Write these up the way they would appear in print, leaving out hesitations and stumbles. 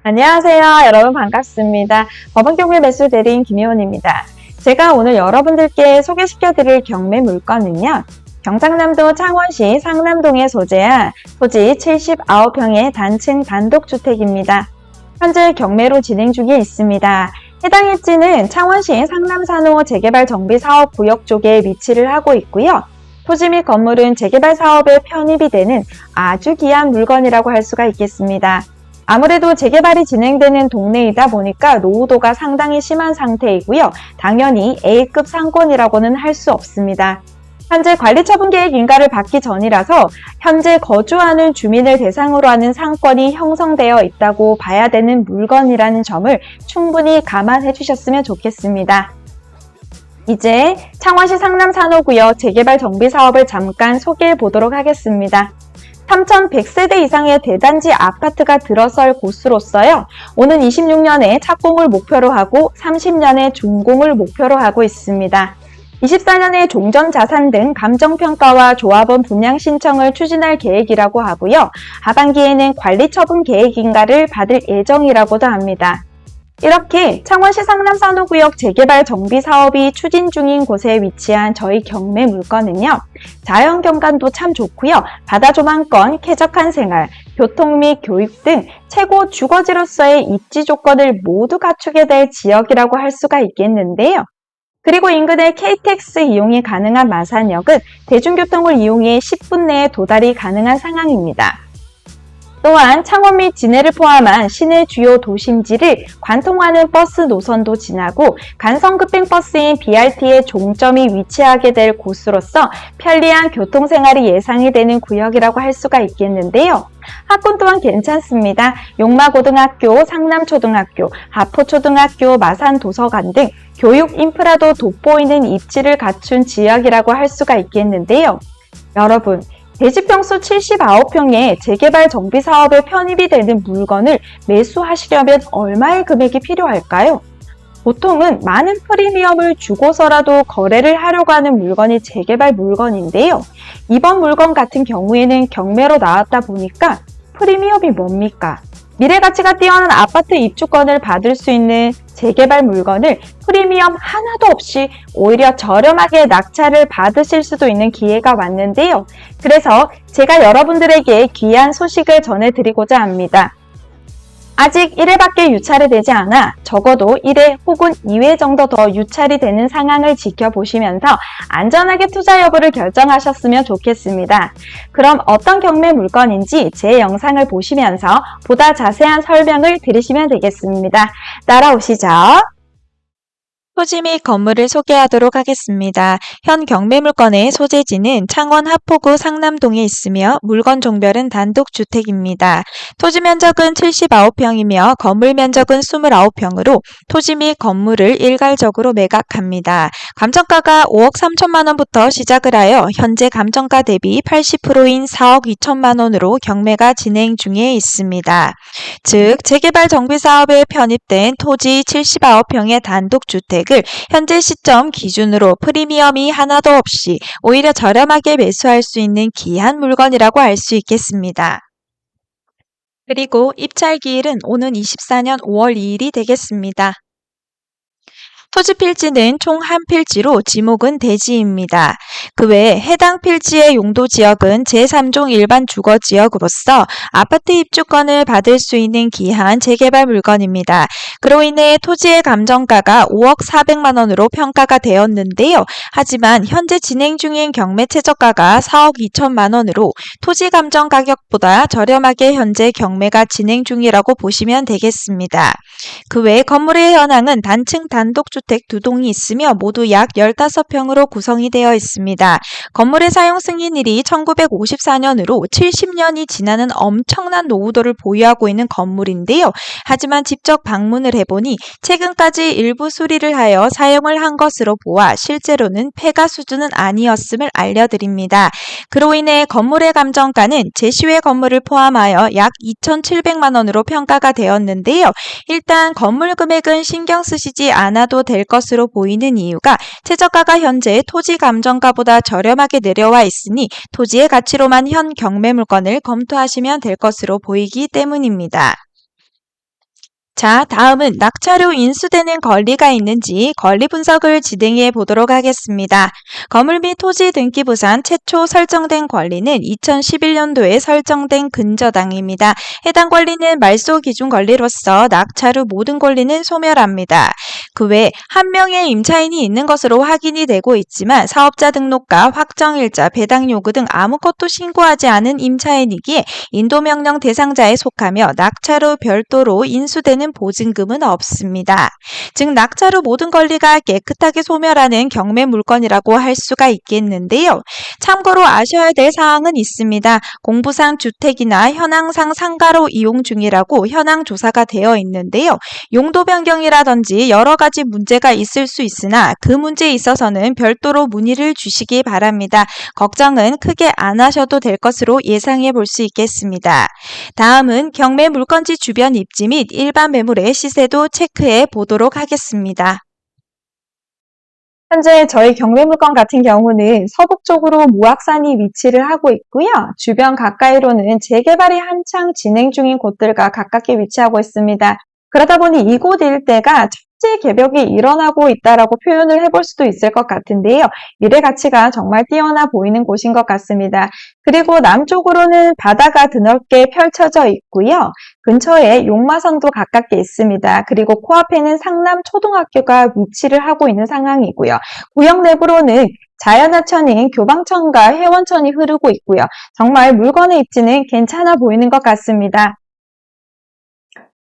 안녕하세요. 여러분 반갑습니다. 법원경매 매수 대리인 김혜원입니다. 제가 오늘 여러분들께 소개시켜 드릴 경매 물건은요. 경상남도 창원시 상남동에 소재한 토지 79평의 단층 단독주택입니다. 현재 경매로 진행 중에 있습니다. 해당 입지는 창원시 상남산호 재개발 정비사업구역 쪽에 위치를 하고 있고요. 토지 및 건물은 재개발 사업에 편입이 되는 아주 귀한 물건이라고 할 수가 있겠습니다. 아무래도 재개발이 진행되는 동네이다 보니까 노후도가 상당히 심한 상태이고요. 당연히 A급 상권이라고는 할 수 없습니다. 현재 관리처분 계획 인가를 받기 전이라서 현재 거주하는 주민을 대상으로 하는 상권이 형성되어 있다고 봐야 되는 물건이라는 점을 충분히 감안해 주셨으면 좋겠습니다. 이제 창원시 상남산호구역 재개발 정비사업을 잠깐 소개해 보도록 하겠습니다. 3,100세대 이상의 대단지 아파트가 들어설 곳으로서요. 오는 26년에 착공을 목표로 하고 30년에 준공을 목표로 하고 있습니다. 24년에 종전자산 등 감정평가와 조합원 분양 신청을 추진할 계획이라고 하고요. 하반기에는 관리처분 계획인가를 받을 예정이라고도 합니다. 이렇게 창원시 상남산호구역 재개발 정비사업이 추진 중인 곳에 위치한 저희 경매 물건은요. 자연 경관도 참 좋고요. 바다 조망권, 쾌적한 생활, 교통 및 교육 등 최고 주거지로서의 입지 조건을 모두 갖추게 될 지역이라고 할 수가 있겠는데요. 그리고 인근에 KTX 이용이 가능한 마산역은 대중교통을 이용해 10분 내에 도달이 가능한 상황입니다. 또한 창원 및 진해를 포함한 시내 주요 도심지를 관통하는 버스 노선도 지나고 간선급행버스인 BRT의 종점이 위치하게 될 곳으로서 편리한 교통생활이 예상이 되는 구역이라고 할 수가 있겠는데요. 학군 또한 괜찮습니다. 용마고등학교, 상남초등학교, 하포초등학교, 마산도서관 등 교육 인프라도 돋보이는 입지를 갖춘 지역이라고 할 수가 있겠는데요. 여러분, 대지평수 79평의 재개발 정비사업에 편입이 되는 물건을 매수하시려면 얼마의 금액이 필요할까요? 보통은 많은 프리미엄을 주고서라도 거래를 하려고 하는 물건이 재개발 물건인데요. 이번 물건 같은 경우에는 경매로 나왔다 보니까 프리미엄이 뭡니까? 미래가치가 뛰어난 아파트 입주권을 받을 수 있는 재개발 물건을 프리미엄 하나도 없이 오히려 저렴하게 낙찰을 받으실 수도 있는 기회가 왔는데요. 그래서 제가 여러분들에게 귀한 소식을 전해드리고자 합니다. 아직 1회밖에 유찰이 되지 않아 적어도 1회 혹은 2회 정도 더 유찰이 되는 상황을 지켜보시면서 안전하게 투자 여부를 결정하셨으면 좋겠습니다. 그럼 어떤 경매 물건인지 제 영상을 보시면서 보다 자세한 설명을 들으시면 되겠습니다. 따라오시죠. 토지 및 건물을 소개하도록 하겠습니다. 현 경매 물건의 소재지는 창원 하포구 상남동에 있으며 물건 종별은 단독주택입니다. 토지 면적은 79평이며 건물 면적은 29평으로 토지 및 건물을 일괄적으로 매각합니다. 감정가가 5억 3천만 원부터 시작을 하여 현재 감정가 대비 80%인 4억 2천만 원으로 경매가 진행 중에 있습니다. 즉, 재개발 정비사업에 편입된 토지 79평의 단독주택 현재 시점 기준으로 프리미엄이 하나도 없이 오히려 저렴하게 매수할 수 있는 귀한 물건이라고 할 수 있겠습니다. 그리고 입찰 기일은 오는 24년 5월 2일이 되겠습니다. 토지 필지는 총 한 필지로 지목은 대지입니다. 그 외에 해당 필지의 용도 지역은 제3종 일반 주거지역으로서 아파트 입주권을 받을 수 있는 귀한 재개발 물건입니다. 그로 인해 토지의 감정가가 5억 400만 원으로 평가가 되었는데요. 하지만 현재 진행 중인 경매 최저가가 4억 2천만 원으로 토지 감정 가격보다 저렴하게 현재 경매가 진행 중이라고 보시면 되겠습니다. 그 외 건물의 현황은 단층 단독주택 2동이 있으며 모두 약 15평으로 구성이 되어 있습니다. 건물의 사용 승인일이 1954년으로 70년이 지나는 엄청난 노후도를 보유하고 있는 건물인데요. 하지만 직접 방문을 해보니 최근까지 일부 수리를 하여 사용을 한 것으로 보아 실제로는 폐가 수준은 아니었음을 알려드립니다. 그로 인해 건물의 감정가는 제시외 건물을 포함하여 약 2,700만 원으로 평가가 되었는데요. 일단 건물 금액은 신경 쓰시지 않아도 될 것으로 보이는 이유가 최저가가 현재 토지 감정가보다 저렴하게 내려와 있으니 토지의 가치로만 현 경매 물건을 검토하시면 될 것으로 보이기 때문입니다. 자, 다음은 낙차로 인수되는 권리가 있는지 권리 분석을 진행해 보도록 하겠습니다. 건물 및 토지 등기부상 최초 설정된 권리는 2011년도에 설정된 근저당입니다. 해당 권리는 말소 기준 권리로서 낙차로 모든 권리는 소멸합니다. 그 외 한 명의 임차인이 있는 것으로 확인이 되고 있지만 사업자 등록과 확정일자, 배당 요구 등 아무것도 신고하지 않은 임차인이기에 인도명령 대상자에 속하며 낙차로 별도로 인수되는 보증금은 없습니다. 즉 낙차로 모든 권리가 깨끗하게 소멸하는 경매 물건이라고 할 수가 있겠는데요. 참고로 아셔야 될 사항은 있습니다. 공부상 주택이나 현황상 상가로 이용 중이라고 현황 조사가 되어 있는데요. 용도 변경이라든지 여러 가지 문제가 있을 수 있으나 그 문제에 있어서는 별도로 문의를 주시기 바랍니다. 걱정은 크게 안 하셔도 될 것으로 예상해 볼 수 있겠습니다. 다음은 경매 물건지 주변 입지 및 일반 매물의 시세도 체크해 보도록 하겠습니다. 현재 저희 경매 물건 같은 경우는 서북 쪽으로 무악산이 위치를 하고 있고요. 주변 가까이로는 재개발이 한창 진행 중인 곳들과 가깝게 위치하고 있습니다. 그러다 보니 이곳 일대가 천지 개벽이 일어나고 있다라고 표현을 해볼 수도 있을 것 같은데요. 미래 가치가 정말 뛰어나 보이는 곳인 것 같습니다. 그리고 남쪽으로는 바다가 드넓게 펼쳐져 있고요. 근처에 용마선도 가깝게 있습니다. 그리고 코앞에는 상남초등학교가 위치를 하고 있는 상황이고요. 구역 내부로는 자연하천인 교방천과 해원천이 흐르고 있고요. 정말 물건의 입지는 괜찮아 보이는 것 같습니다.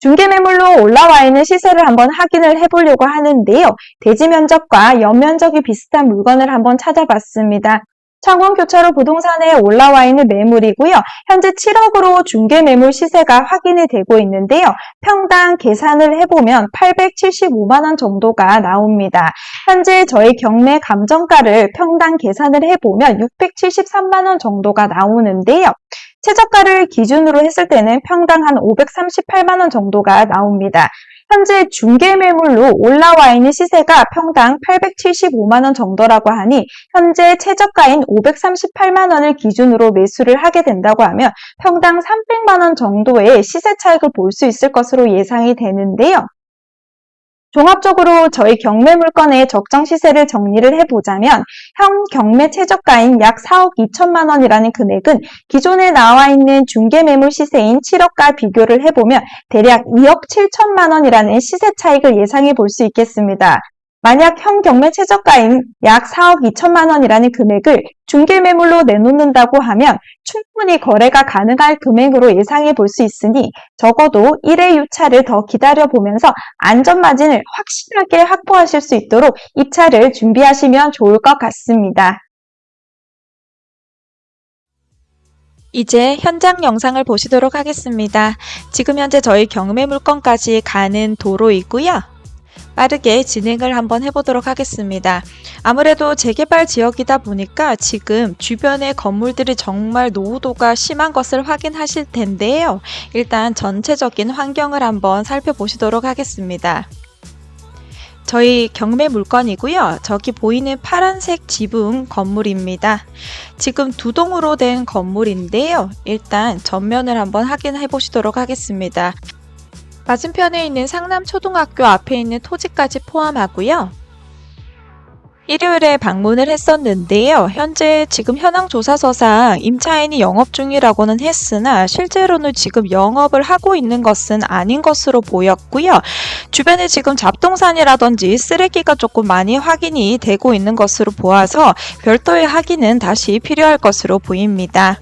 중개매물로 올라와 있는 시세를 한번 확인을 해보려고 하는데요. 대지 면적과 연면적이 비슷한 물건을 한번 찾아봤습니다. 창원교차로 부동산에 올라와 있는 매물이고요. 현재 7억으로 중개매물 시세가 확인이 되고 있는데요. 평당 계산을 해보면 875만 원 정도가 나옵니다. 현재 저희 경매 감정가를 평당 계산을 해보면 673만 원 정도가 나오는데요. 최저가를 기준으로 했을 때는 평당 한 538만 원 정도가 나옵니다. 현재 중개매물로 올라와 있는 시세가 평당 875만 원 정도라고 하니 현재 최저가인 538만 원을 기준으로 매수를 하게 된다고 하면 평당 300만 원 정도의 시세 차익을 볼 수 있을 것으로 예상이 되는데요. 종합적으로 저희 경매 물건의 적정 시세를 정리를 해보자면 현 경매 최저가인 약 4억 2천만 원이라는 금액은 기존에 나와 있는 중개 매물 시세인 7억과 비교를 해보면 대략 2억 7천만 원이라는 시세 차익을 예상해 볼 수 있겠습니다. 만약 현 경매 최저가인 약 4억 2천만 원이라는 금액을 중개 매물로 내놓는다고 하면 충분히 거래가 가능할 금액으로 예상해 볼 수 있으니 적어도 1회 유차를 더 기다려보면서 안전마진을 확실하게 확보하실 수 있도록 입차를 준비하시면 좋을 것 같습니다. 이제 현장 영상을 보시도록 하겠습니다. 지금 현재 저희 경매 물건까지 가는 도로이고요. 빠르게 진행을 한번 해보도록 하겠습니다. 아무래도 재개발 지역이다 보니까 지금 주변의 건물들이 정말 노후도가 심한 것을 확인하실 텐데요. 일단 전체적인 환경을 한번 살펴보시도록 하겠습니다. 저희 경매 물건이고요. 저기 보이는 파란색 지붕 건물입니다. 지금 두 동으로 된 건물인데요. 일단 전면을 한번 확인해 보시도록 하겠습니다. 맞은편에 있는 상남초등학교 앞에 있는 토지까지 포함하고요. 일요일에 방문을 했었는데요. 현재 지금 현황조사서상 임차인이 영업 중이라고는 했으나 실제로는 지금 영업을 하고 있는 것은 아닌 것으로 보였고요. 주변에 지금 잡동산이라든지 쓰레기가 조금 많이 확인이 되고 있는 것으로 보아서 별도의 확인은 다시 필요할 것으로 보입니다.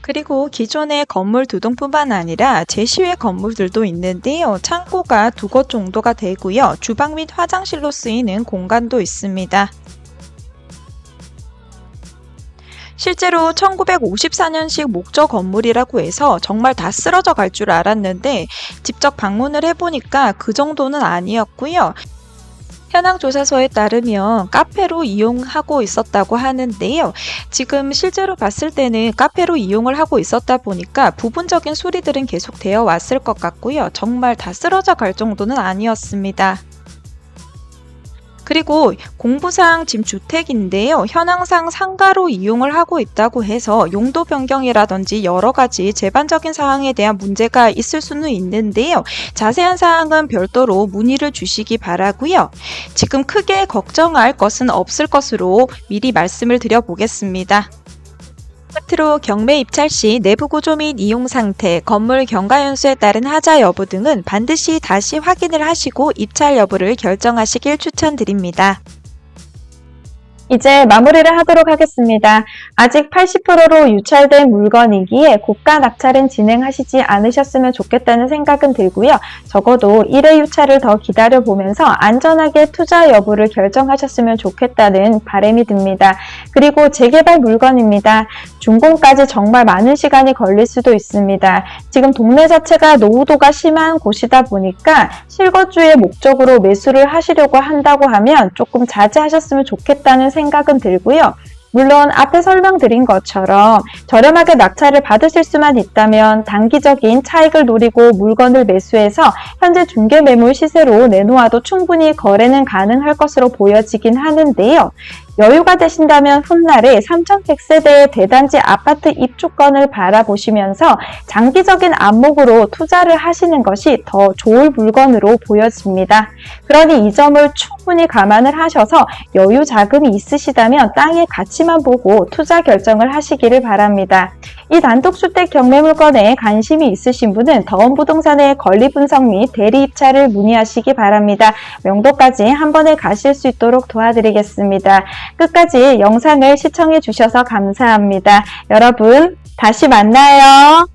그리고 기존의 건물 두 동뿐만 아니라 제시외 건물들도 있는데요. 창고가 2곳 정도가 되고요. 주방 및 화장실로 쓰이는 공간도 있습니다. 실제로 1954년식 목조 건물이라고 해서 정말 다 쓰러져 갈 줄 알았는데 직접 방문을 해보니까 그 정도는 아니었고요. 현황조사서에 따르면 카페로 이용하고 있었다고 하는데요. 지금 실제로 봤을 때는 카페로 이용을 하고 있었다 보니까 부분적인 수리들은 계속 되어 왔을 것 같고요. 정말 다 쓰러져 갈 정도는 아니었습니다. 그리고 공부상 지금 주택인데요. 현황상 상가로 이용을 하고 있다고 해서 용도 변경이라든지 여러 가지 제반적인 사항에 대한 문제가 있을 수는 있는데요. 자세한 사항은 별도로 문의를 주시기 바라고요. 지금 크게 걱정할 것은 없을 것으로 미리 말씀을 드려보겠습니다. 끝으로 경매 입찰 시 내부 구조 및 이용 상태, 건물 경과 연수에 따른 하자 여부 등은 반드시 다시 확인을 하시고 입찰 여부를 결정하시길 추천드립니다. 이제 마무리를 하도록 하겠습니다. 아직 80%로 유찰된 물건이기에 고가 낙찰은 진행하시지 않으셨으면 좋겠다는 생각은 들고요. 적어도 1회 유찰을 더 기다려보면서 안전하게 투자 여부를 결정하셨으면 좋겠다는 바람이 듭니다. 그리고 재개발 물건입니다. 준공까지 정말 많은 시간이 걸릴 수도 있습니다. 지금 동네 자체가 노후도가 심한 곳이다 보니까 실거주의 목적으로 매수를 하시려고 한다고 하면 조금 자제하셨으면 좋겠다는 생각은 들고요. 물론 앞에 설명드린 것처럼 저렴하게 낙찰을 받으실 수만 있다면 단기적인 차익을 노리고 물건을 매수해서 현재 중개매물 시세로 내놓아도 충분히 거래는 가능할 것으로 보여지긴 하는데요. 여유가 되신다면 훗날에 3100세대의 대단지 아파트 입주권을 바라보시면서 장기적인 안목으로 투자를 하시는 것이 더 좋을 물건으로 보여집니다. 그러니 이 점을 충분히 감안을 하셔서 여유 자금이 있으시다면 땅의 가치만 보고 투자 결정을 하시기를 바랍니다. 이 단독주택 경매 물건에 관심이 있으신 분은 더원부동산의 권리 분석 및 대리 입찰을 문의하시기 바랍니다. 명도까지 한 번에 가실 수 있도록 도와드리겠습니다. 끝까지 영상을 시청해 주셔서 감사합니다. 여러분, 다시 만나요.